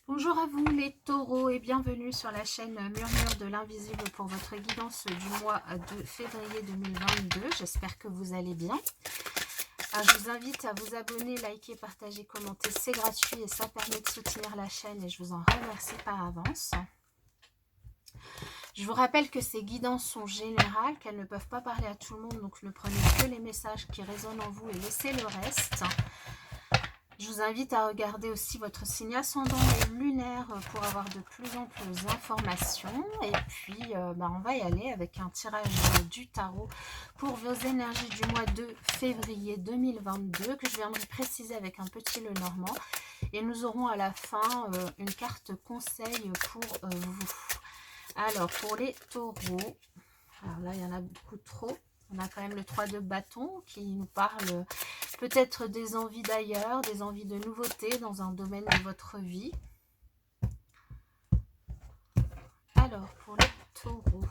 Bonjour à vous les taureaux et bienvenue sur la chaîne Murmure de l'invisible pour votre guidance du mois de février 2022. J'espère que vous allez bien. Je vous invite à vous abonner, liker, partager, commenter. C'est gratuit et ça permet de soutenir la chaîne et je vous en remercie par avance. Je vous rappelle que ces guidances sont générales, qu'elles ne peuvent pas parler à tout le monde, donc ne prenez que les messages qui résonnent en vous et laissez le reste. Je vous invite à regarder aussi votre signe ascendant et lunaire pour avoir de plus amples informations. Et puis, on va y aller avec un tirage du tarot pour vos énergies du mois de février 2022 que je viendrai préciser avec un petit Lenormand. Et nous aurons à la fin une carte conseil pour vous. Alors, pour les taureaux, alors là, il y en a beaucoup trop. On a quand même le 3 de bâton qui nous parle peut-être des envies d'ailleurs, des envies de nouveautés dans un domaine de votre vie. Alors, pour les taureaux.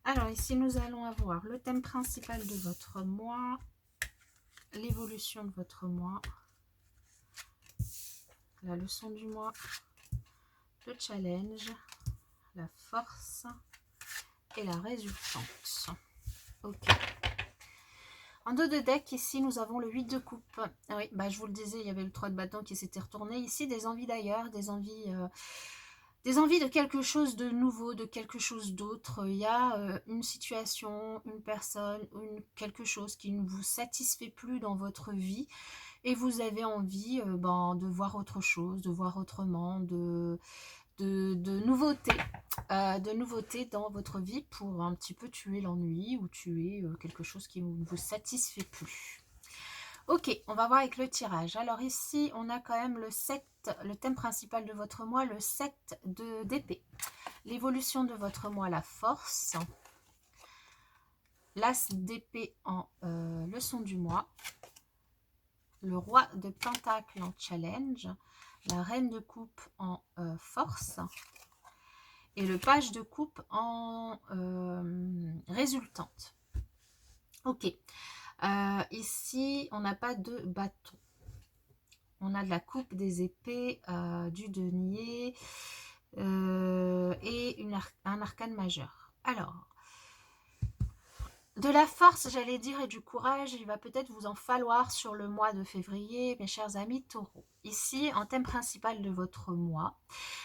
Alors, ici, nous allons avoir le thème principal de votre mois, l'évolution de votre mois, la leçon du mois, le challenge, la force et la résultante. Ok. En dos de deck, ici, nous avons le 8 de coupe. Ah oui, je vous le disais, il y avait le 3 de bâton qui s'était retourné. Ici, des envies d'ailleurs, des envies de quelque chose de nouveau, de quelque chose d'autre. Il y a une situation, une personne, quelque chose qui ne vous satisfait plus dans votre vie et vous avez envie de voir autre chose, de voir autrement, de nouveautés dans votre vie pour un petit peu tuer l'ennui ou tuer quelque chose qui ne vous satisfait plus. Ok, on va voir avec le tirage. Alors ici, on a quand même le 7, le thème principal de votre mois, le 7 d'épée. L'évolution de votre mois, la force. L'as d'épée en leçon du mois. Le roi de pentacle en challenge. La reine de coupe en force. Et le page de coupe en résultante. Ok. Ici, on n'a pas de bâton. On a de la coupe des épées, du denier et un arcane majeur. Alors, de la force, j'allais dire, et du courage, il va peut-être vous en falloir sur le mois de février, mes chers amis taureaux. Ici, en thème principal de votre mois,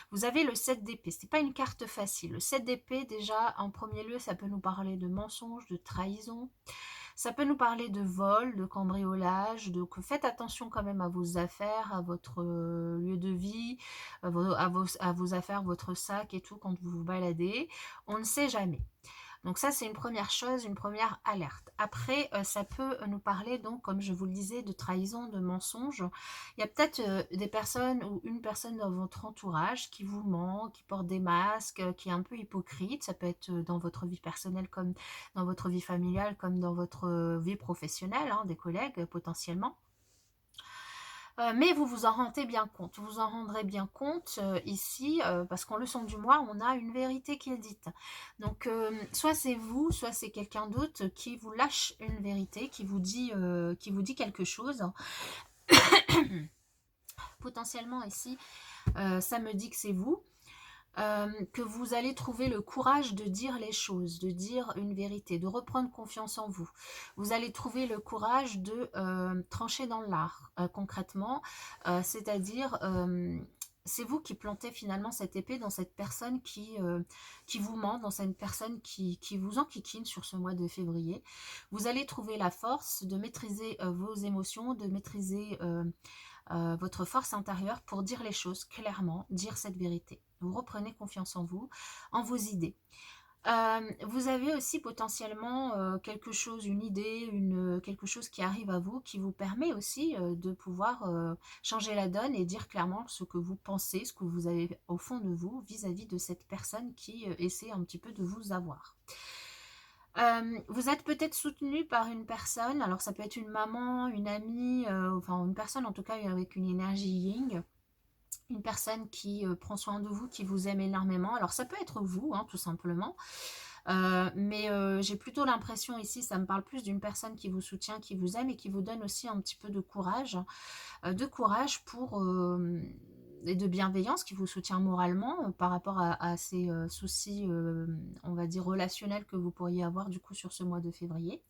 vous avez le 7 d'épée. Ce n'est pas une carte facile. Le 7 d'épée, déjà, en premier lieu, ça peut nous parler de mensonges, de trahison. Ça peut nous parler de vol, de cambriolage, donc faites attention quand même à vos affaires, à votre lieu de vie, à vos affaires, votre sac et tout quand vous vous baladez. On ne sait jamais. Donc ça, c'est une première chose, une première alerte. Après, ça peut nous parler, donc, comme je vous le disais, de trahison, de mensonge. Il y a peut-être des personnes ou une personne dans votre entourage qui vous ment, qui porte des masques, qui est un peu hypocrite. Ça peut être dans votre vie personnelle comme dans votre vie familiale, comme dans votre vie professionnelle, hein, des collègues potentiellement. Mais vous vous en rendez bien compte. Vous vous en rendrez bien compte ici, parce qu'en leçon du mois, on a une vérité qui est dite. Donc, soit c'est vous, soit c'est quelqu'un d'autre qui vous lâche une vérité, qui vous dit quelque chose. Potentiellement ici, ça me dit que c'est vous. Que vous allez trouver le courage de dire les choses, de dire une vérité, de reprendre confiance en vous. Vous allez trouver le courage de trancher dans l'art, concrètement, c'est-à-dire c'est vous qui plantez finalement cette épée dans cette personne qui vous ment, dans cette personne qui vous enquiquine sur ce mois de février. Vous allez trouver la force de maîtriser vos émotions, de maîtriser votre force intérieure pour dire les choses clairement, dire cette vérité. Vous reprenez confiance en vous, en vos idées. Vous avez aussi potentiellement quelque chose, une idée, quelque chose qui arrive à vous, qui vous permet aussi de pouvoir changer la donne et dire clairement ce que vous pensez, ce que vous avez au fond de vous vis-à-vis de cette personne qui essaie un petit peu de vous avoir. Vous êtes peut-être soutenu par une personne, alors ça peut être une maman, une amie, enfin une personne en tout cas avec une énergie yin, une personne qui prend soin de vous, qui vous aime énormément. Alors ça peut être vous, hein, tout simplement. Mais j'ai plutôt l'impression ici, ça me parle plus d'une personne qui vous soutient, qui vous aime et qui vous donne aussi un petit peu de courage pour et de bienveillance, qui vous soutient moralement par rapport à ces soucis, on va dire, relationnels que vous pourriez avoir du coup sur ce mois de février.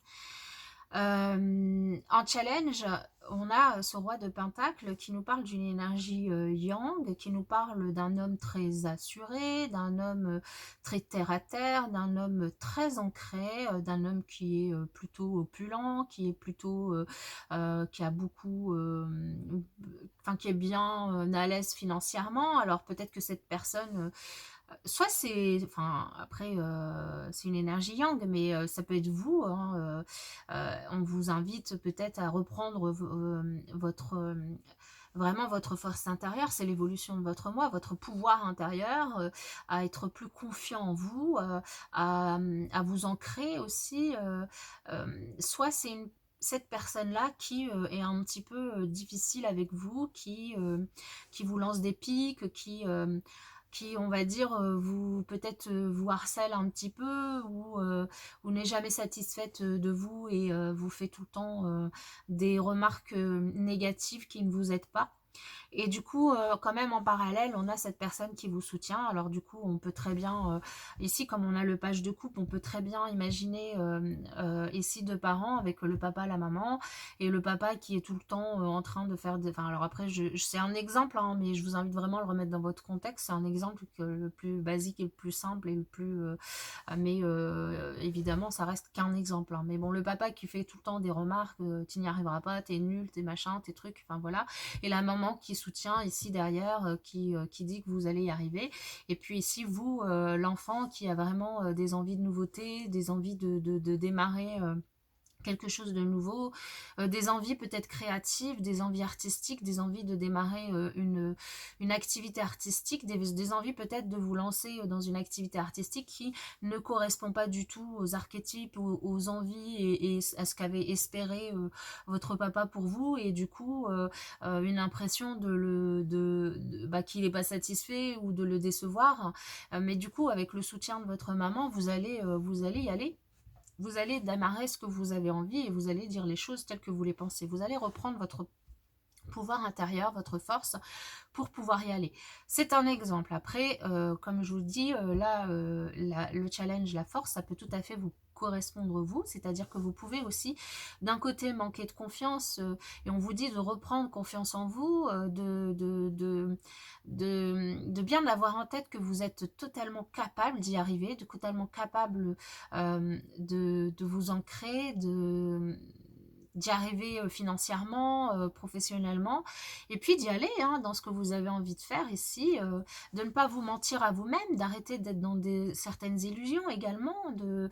En challenge, on a ce roi de Pentacle qui nous parle d'une énergie yang, qui nous parle d'un homme très assuré, d'un homme très terre à terre, d'un homme très ancré, d'un homme qui est plutôt opulent, qui est plutôt, qui a beaucoup, enfin qui est bien à l'aise financièrement. Alors peut-être que cette personne soit c'est, enfin après c'est une énergie yang, mais ça peut être vous, hein, on vous invite peut-être à reprendre votre vraiment votre force intérieure, c'est l'évolution de votre moi, votre pouvoir intérieur, à être plus confiant en vous, à vous ancrer aussi. Soit c'est cette personne-là qui est un petit peu difficile avec vous, qui vous lance des pics, qui, on va dire, vous peut-être vous harcèle un petit peu ou n'est jamais satisfaite de vous et vous fait tout le temps des remarques négatives qui ne vous aident pas. Et du coup, quand même en parallèle, on a cette personne qui vous soutient. Alors du coup, on peut très bien, ici comme on a le page de coupe, on peut très bien imaginer ici deux parents avec le papa, la maman, et le papa qui est tout le temps en train de faire des... Enfin alors après, c'est un exemple, hein, mais je vous invite vraiment à le remettre dans votre contexte. C'est un exemple le plus basique et le plus simple et le plus... mais évidemment, ça reste qu'un exemple. Hein. Mais bon, le papa qui fait tout le temps des remarques, tu n'y arriveras pas, t'es nul, t'es machin, tes trucs, enfin voilà. Et la maman qui soutient ici derrière, qui dit que vous allez y arriver. Et puis ici, vous, l'enfant qui a vraiment des envies de nouveauté, des envies de démarrer quelque chose de nouveau, des envies peut-être créatives, des envies artistiques, des envies de démarrer une activité artistique, des envies peut-être de vous lancer dans une activité artistique qui ne correspond pas du tout aux archétypes, aux envies et à ce qu'avait espéré votre papa pour vous, et du coup une impression qu'il n'est pas satisfait ou de le décevoir. Mais du coup, avec le soutien de votre maman, vous allez y aller. Vous allez démarrer ce que vous avez envie et vous allez dire les choses telles que vous les pensez. Vous allez reprendre votre pouvoir intérieur, votre force pour pouvoir y aller. C'est un exemple. Après, comme je vous dis, là, le challenge, la force, ça peut tout à fait vous correspondre vous, c'est-à-dire que vous pouvez aussi d'un côté manquer de confiance et on vous dit de reprendre confiance en vous, de bien avoir en tête que vous êtes totalement capable d'y arriver, totalement capable de vous ancrer, d'y arriver financièrement, professionnellement, et puis d'y aller hein, dans ce que vous avez envie de faire ici, de ne pas vous mentir à vous-même, d'arrêter d'être dans certaines illusions également, de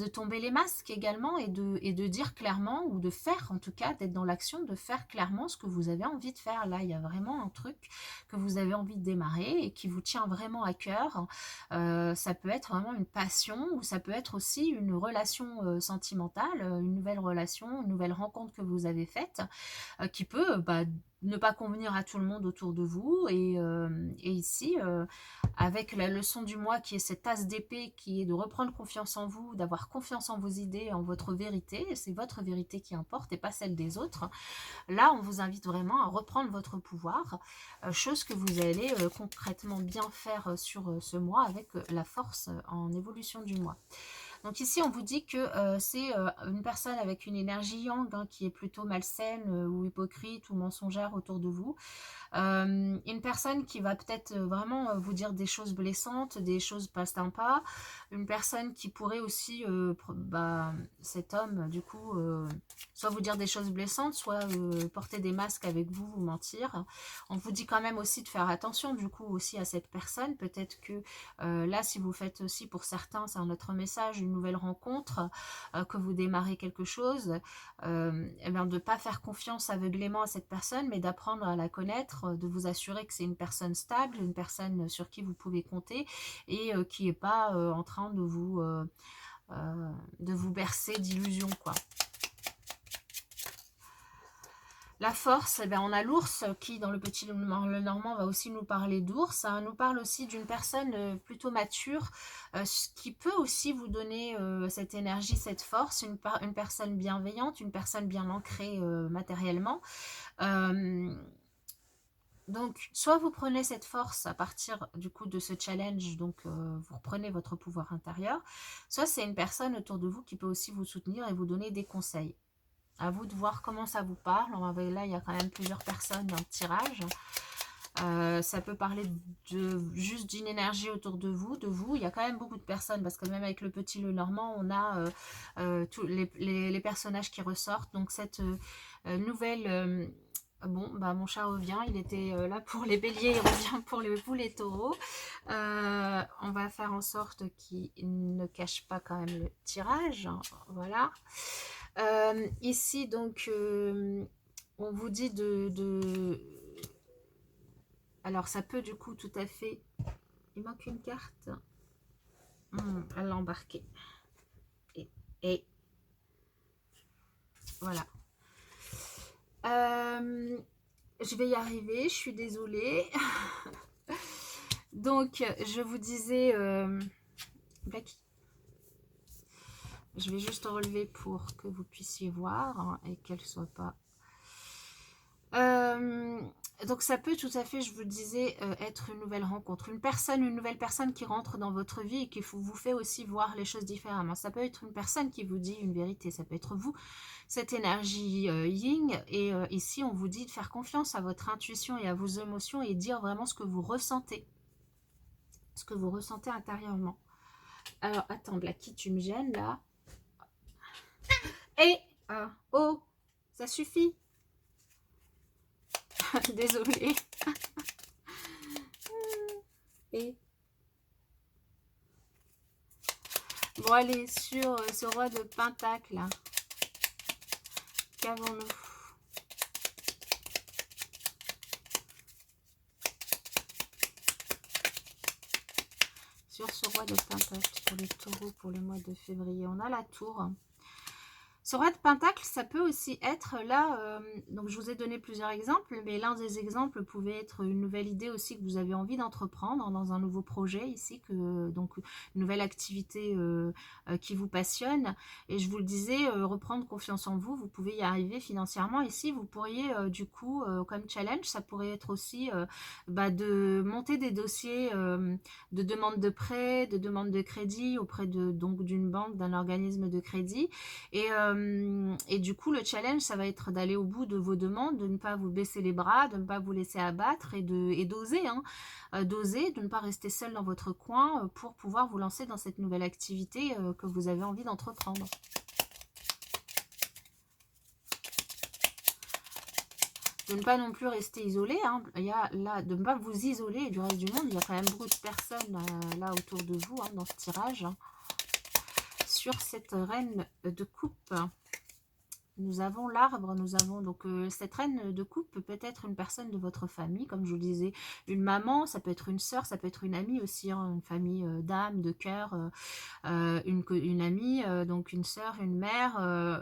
tomber les masques également et de dire clairement, ou de faire en tout cas, d'être dans l'action, de faire clairement ce que vous avez envie de faire. Là, il y a vraiment un truc que vous avez envie de démarrer et qui vous tient vraiment à cœur. Ça peut être vraiment une passion ou ça peut être aussi une relation sentimentale, une nouvelle relation, une nouvelle rencontre que vous avez faite, qui peut ne pas convenir à tout le monde autour de vous. Et ici, avec la leçon du mois qui est cette as d'épée, qui est de reprendre confiance en vous, d'avoir confiance en vos idées, en votre vérité, c'est votre vérité qui importe et pas celle des autres. Là, on vous invite vraiment à reprendre votre pouvoir, chose que vous allez concrètement bien faire sur ce mois avec la force en évolution du mois. Donc ici, on vous dit que c'est une personne avec une énergie yang hein, qui est plutôt malsaine ou hypocrite ou mensongère autour de vous. Une personne qui va peut-être vraiment vous dire des choses blessantes, des choses pas sympas. Une personne qui pourrait aussi, cet homme, du coup, soit vous dire des choses blessantes, soit porter des masques avec vous, vous mentir. On vous dit quand même aussi de faire attention, du coup, aussi à cette personne. Peut-être que là, si vous faites aussi, pour certains, c'est un autre message, une nouvelle rencontre, que vous démarrez quelque chose, eh bien, de ne pas faire confiance aveuglément à cette personne, mais d'apprendre à la connaître, de vous assurer que c'est une personne stable, une personne sur qui vous pouvez compter et qui n'est pas en train de vous bercer d'illusions, quoi. La force, eh bien, on a l'ours qui, dans le petit le normand, va aussi nous parler d'ours. Ça nous parle aussi d'une personne plutôt mature qui peut aussi vous donner cette énergie, cette force, une personne bienveillante, une personne bien ancrée matériellement. Donc, soit vous prenez cette force à partir du coup de ce challenge, donc vous reprenez votre pouvoir intérieur, soit c'est une personne autour de vous qui peut aussi vous soutenir et vous donner des conseils. À vous de voir comment ça vous parle. Là, il y a quand même plusieurs personnes dans le tirage. Ça peut parler juste d'une énergie autour de vous, Il y a quand même beaucoup de personnes, parce que même avec le petit Lenormand, on a tous les personnages qui ressortent. Donc cette nouvelle... bon, bah mon chat revient, il était là pour les béliers, il revient pour vous les taureaux. On va faire en sorte qu'il ne cache pas quand même le tirage, hein, voilà. Ici, donc, on vous dit alors, ça peut du coup tout à fait... Il manque une carte. Elle l'a embarquée. Et voilà. Je vais y arriver, je suis désolée. Donc, je vous disais... Blacky. Je vais juste relever pour que vous puissiez voir hein, et qu'elle ne soit pas... donc ça peut tout à fait, je vous disais, être une nouvelle rencontre. Une nouvelle personne qui rentre dans votre vie et qui vous fait aussi voir les choses différemment. Ça peut être une personne qui vous dit une vérité, ça peut être vous, cette énergie yin. Et ici, on vous dit de faire confiance à votre intuition et à vos émotions et dire vraiment ce que vous ressentez. Ce que vous ressentez intérieurement. Alors, attends, Blacky, tu me gênes là. Et, oh, ça suffit. Désolée. Et bon, allez, sur ce roi de pentacle, qu'avons-nous? Sur ce roi de pentacle pour les taureaux pour le mois de février, on a la tour. Ce roi de pentacle, ça peut aussi être là, donc je vous ai donné plusieurs exemples, mais l'un des exemples pouvait être une nouvelle idée aussi que vous avez envie d'entreprendre dans un nouveau projet ici, donc une nouvelle activité qui vous passionne. Et je vous le disais, reprendre confiance en vous, vous pouvez y arriver financièrement. Ici, vous pourriez du coup, comme challenge, ça pourrait être aussi de monter des dossiers de demande de prêt, de demande de crédit auprès d'une banque, d'un organisme de crédit. Et du coup, le challenge, ça va être d'aller au bout de vos demandes, de ne pas vous baisser les bras, de ne pas vous laisser abattre et d'oser, hein, d'oser, de ne pas rester seul dans votre coin pour pouvoir vous lancer dans cette nouvelle activité que vous avez envie d'entreprendre. De ne pas non plus rester isolé, hein. Il y a là, de ne pas vous isoler du reste du monde. Il y a quand même beaucoup de personnes là autour de vous hein, dans ce tirage. Hein. Sur cette reine de coupe, nous avons l'arbre, nous avons donc cette reine de coupe peut être une personne de votre famille, comme je vous le disais, une maman, ça peut être une sœur, ça peut être une amie aussi, hein, une famille d'âme, de cœur, une amie, donc une sœur, une mère,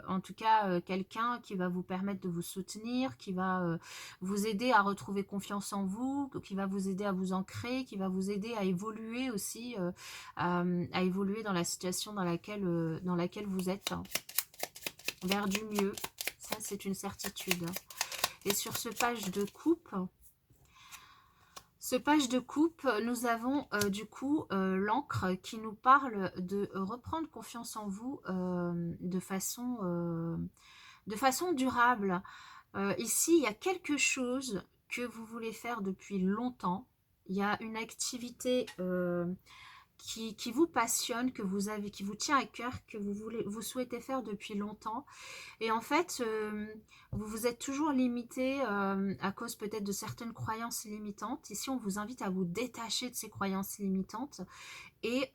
en tout cas quelqu'un qui va vous permettre de vous soutenir, qui va vous aider à retrouver confiance en vous, qui va vous aider à vous ancrer, qui va vous aider à évoluer aussi, à évoluer dans la situation dans laquelle vous êtes. Hein. Vers du mieux, ça c'est une certitude. Et sur ce page de coupe, nous avons du coup l'encre qui nous parle de reprendre confiance en vous de façon durable. Ici, il y a quelque chose que vous voulez faire depuis longtemps. Il y a une activité qui vous passionne, qui vous tient à cœur, que vous souhaitez faire depuis longtemps. Et en fait, vous vous êtes toujours limité à cause peut-être de certaines croyances limitantes. Ici, on vous invite à vous détacher de ces croyances limitantes et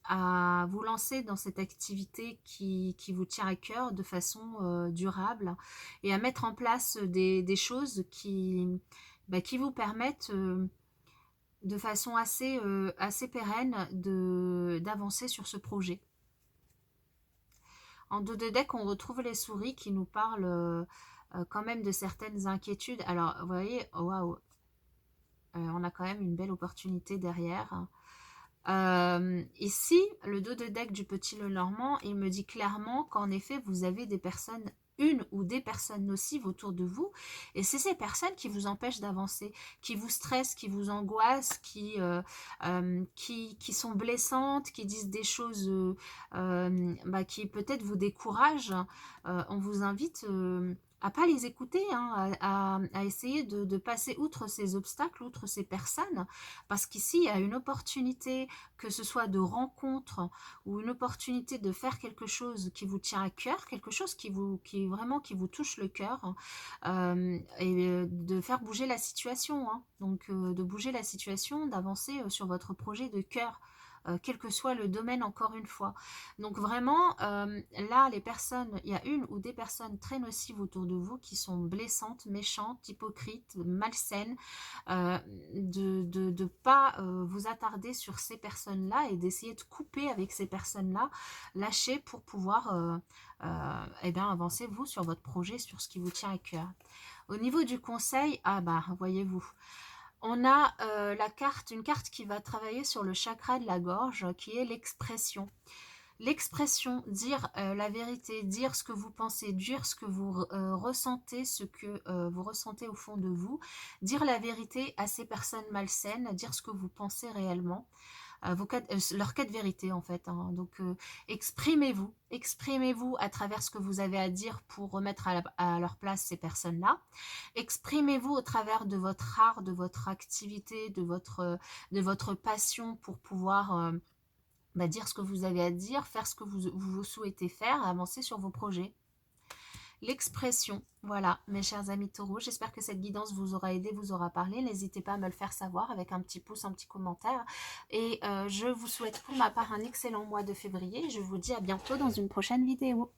à vous lancer dans cette activité qui vous tient à cœur de façon durable et à mettre en place des choses qui vous permettent de façon assez pérenne d'avancer sur ce projet. En dos de deck, on retrouve les souris qui nous parlent quand même de certaines inquiétudes. Alors, vous voyez, waouh, on a quand même une belle opportunité derrière. Ici, le dos de deck du petit Lenormand, il me dit clairement qu'en effet, vous avez des personnes une ou des personnes nocives autour de vous, et c'est ces personnes qui vous empêchent d'avancer, qui vous stressent, qui vous angoissent, qui sont blessantes, qui disent des choses qui peut-être vous découragent. On vous invite à pas les écouter, hein, à essayer de passer outre ces obstacles, outre ces personnes, parce qu'ici, il y a une opportunité, que ce soit de rencontre ou une opportunité de faire quelque chose qui vous tient à cœur, quelque chose qui vous touche le cœur, et de faire bouger la situation, hein. Donc, de bouger la situation, d'avancer sur votre projet de cœur, quel que soit le domaine, encore une fois. Donc vraiment, là, les personnes, il y a une ou des personnes très nocives autour de vous qui sont blessantes, méchantes, hypocrites, malsaines, euh, de pas vous attarder sur ces personnes-là et d'essayer de couper avec ces personnes-là, lâcher pour pouvoir eh bien, avancer vous sur votre projet, sur ce qui vous tient à cœur. Au niveau du conseil, ah bah, voyez-vous, on a une carte qui va travailler sur le chakra de la gorge, qui est l'expression. L'expression, dire la vérité, dire ce que vous pensez, dire ce que vous ressentez, ce que vous ressentez au fond de vous, dire la vérité à ces personnes malsaines, dire ce que vous pensez réellement, leur cas de vérité en fait, hein. Donc exprimez-vous, exprimez-vous à travers ce que vous avez à dire pour remettre à leur place ces personnes-là. Exprimez-vous au travers de votre art, de votre activité, de votre passion pour pouvoir dire ce que vous avez à dire, faire ce que vous souhaitez faire, avancer sur vos projets. L'expression, voilà, mes chers amis taureaux, j'espère que cette guidance vous aura aidé, vous aura parlé. N'hésitez pas à me le faire savoir avec un petit pouce, un petit commentaire. Et je vous souhaite pour ma part un excellent mois de février. Je vous dis à bientôt dans une prochaine vidéo.